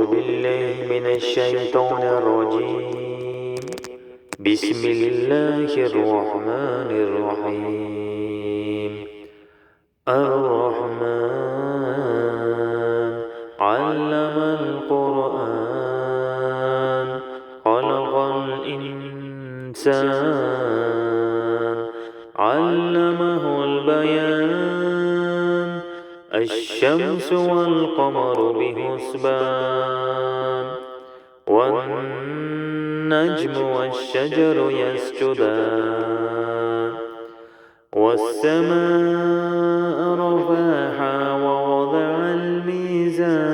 بالله من الشيطان الرجيم. بسم الله الرحمن الرحيم. الرحمن علم القرآن خلق الإنسان علمه البيان. الشمس والقمر بحسبان والنجم والشجر يسجدان والسماء رفعها ووضع الميزان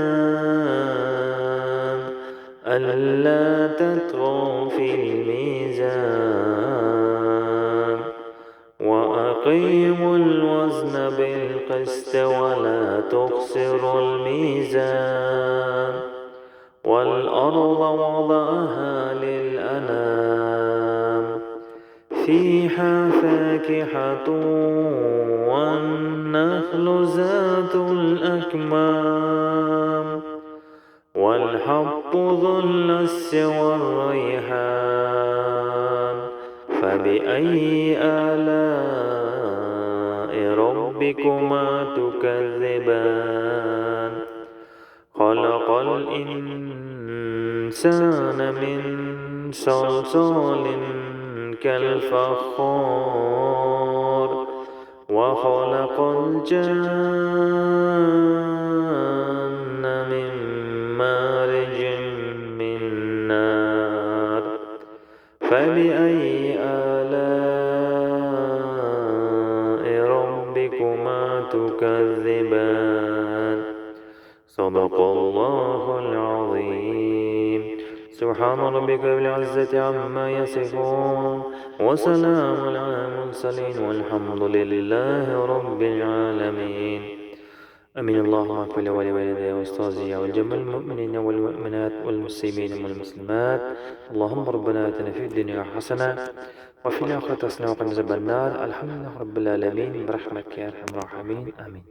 ألا تطغوا في الميزان وأقيموا الوزن بالقسط ولا تخسروا الميزان. والأرض وضعها للأنام فيها فاكهة والنخل ذات الأكمام والحب ذو العصف والريحان. فبأي آلاء ربكما تكذبان؟ خلق الإنسان من صلصال كالفخار وخلق الجن من مارج من نار. فبأي آلاء ربكما تكذبان؟ صدق الله العظيم. سبحان ربك رب العزة عما يصفون وسلام على المرسلين والحمد لله رب العالمين. أمين. اللهم اغفر لي ولوالدي وأستاذي وجميع المؤمنين والمؤمنات والمسلمين والمسلمات. اللهم ربنا آتنا في الدنيا حسنة وفي الآخرة حسنة وقنا عذاب النار. الحمد لله رب العالمين برحمتك يا أرحم الراحمين. آمين.